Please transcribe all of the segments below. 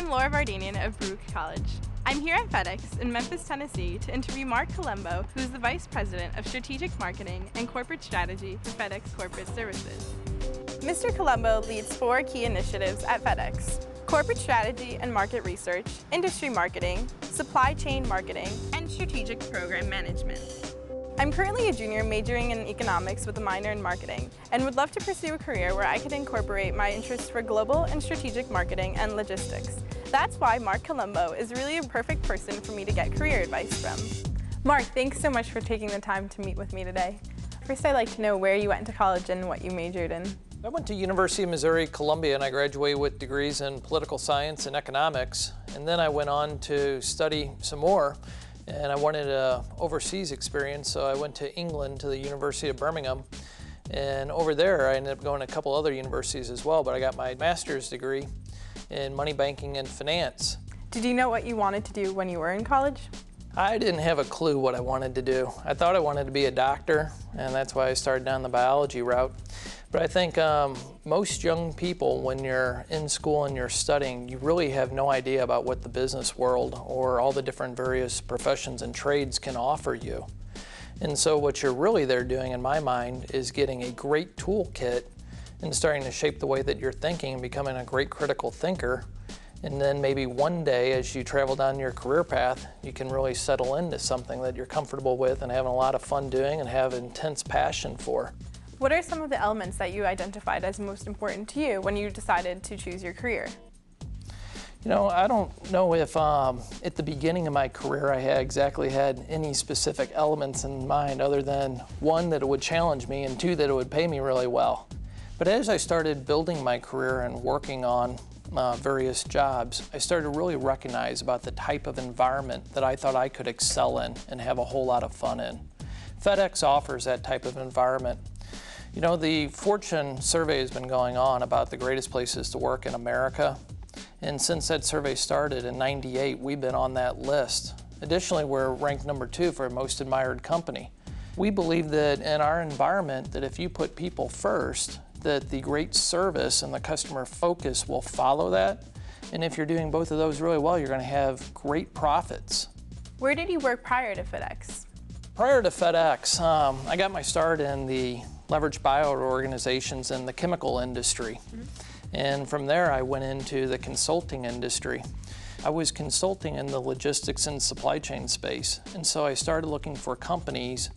I'm Laura Vardanian of Baruch College. I'm here at FedEx in Memphis, Tennessee to interview Mark Colombo, who is the Vice President of Strategic Marketing and Corporate Strategy for FedEx Corporate Services. Mr. Colombo leads 4 key initiatives at FedEx: corporate strategy and market research, industry marketing, supply chain marketing, and strategic program management. I'm currently a junior majoring in economics with a minor in marketing and would love to pursue a career where I could incorporate my interests for global and strategic marketing and logistics. That's why Mark Colombo is really a perfect person for me to get career advice from. Mark, thanks so much for taking the time to meet with me today. First, I'd like to know where you went to college and what you majored in. I went to University of Missouri, Columbia, and I graduated with degrees in political science and economics. And then I went on to study some more, and I wanted an overseas experience, so I went to England to the University of Birmingham. And over there, I ended up going to a couple other universities as well, but I got my master's degree in money banking and finance. Did you know what you wanted to do when you were in college? I didn't have a clue what I wanted to do. I thought I wanted to be a doctor, and that's why I started down the biology route. But I think most young people, when you're in school and you're studying, you really have no idea about what the business world or all the different various professions and trades can offer you. And so what you're really there doing, in my mind, is getting a great toolkit and starting to shape the way that you're thinking and becoming a great critical thinker. And then maybe one day, as you travel down your career path, you can really settle into something that you're comfortable with and having a lot of fun doing and have intense passion for. What are some of the elements that you identified as most important to you when you decided to choose your career? You know, I don't know if at the beginning of my career I exactly had any specific elements in mind other than 1, that it would challenge me, and 2, that it would pay me really well. But as I started building my career and working on various jobs, I started to really recognize about the type of environment that I thought I could excel in and have a whole lot of fun in. FedEx offers that type of environment. You know, the Fortune survey has been going on about the greatest places to work in America, and since that survey started in '98, we've been on that list. Additionally, we're ranked number 2 for most admired company. We believe that in our environment, that if you put people first, that the great service and the customer focus will follow that. And if you're doing both of those really well, you're going to have great profits. Where did you work prior to FedEx? Prior to FedEx, I got my start in the leveraged buyout organizations in the chemical industry. And from there, I went into the consulting industry. I was consulting in the logistics and supply chain space. And so I started looking for companies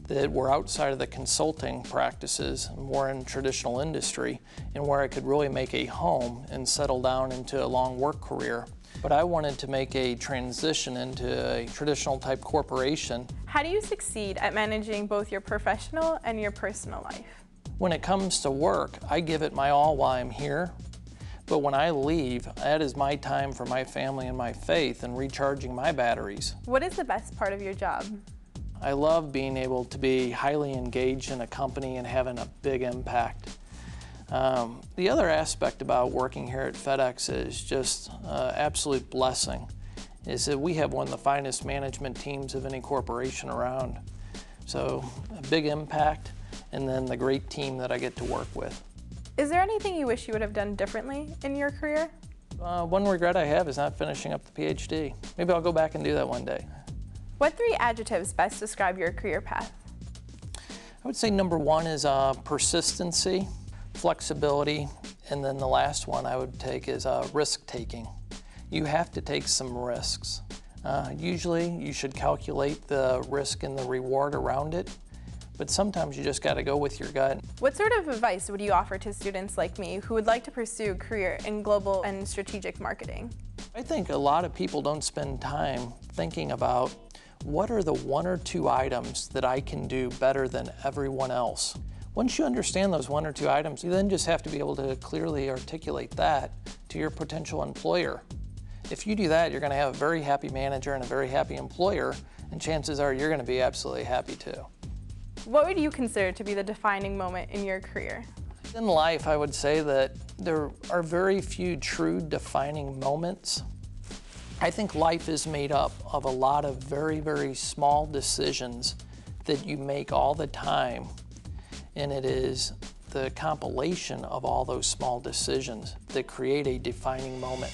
that were outside of the consulting practices, more in traditional industry, and where I could really make a home and settle down into a long work career. But I wanted to make a transition into a traditional type corporation. How do you succeed at managing both your professional and your personal life? When it comes to work, I give it my all while I'm here. But when I leave, that is my time for my family and my faith and recharging my batteries. What is the best part of your job? I love being able to be highly engaged in a company and having a big impact. The other aspect about working here at FedEx is just absolute blessing, is that we have one of the finest management teams of any corporation around. So a big impact, and then the great team that I get to work with. Is there anything you wish you would have done differently in your career? One regret I have is not finishing up the PhD. Maybe I'll go back and do that one day. What 3 adjectives best describe your career path? I would say number 1 is persistency, flexibility, and then the last one I would take is risk-taking. You have to take some risks. Usually you should calculate the risk and the reward around it, but sometimes you just got to go with your gut. What sort of advice would you offer to students like me who would like to pursue a career in global and strategic marketing? I think a lot of people don't spend time thinking about what are the 1 or 2 items that I can do better than everyone else. Once you understand those 1 or 2 items, you then just have to be able to clearly articulate that to your potential employer. If you do that, you're going to have a very happy manager and a very happy employer, and chances are you're going to be absolutely happy too. What would you consider to be the defining moment in your career? In life, I would say that there are very few true defining moments. I think life is made up of a lot of very, very small decisions that you make all the time, and it is the compilation of all those small decisions that create a defining moment.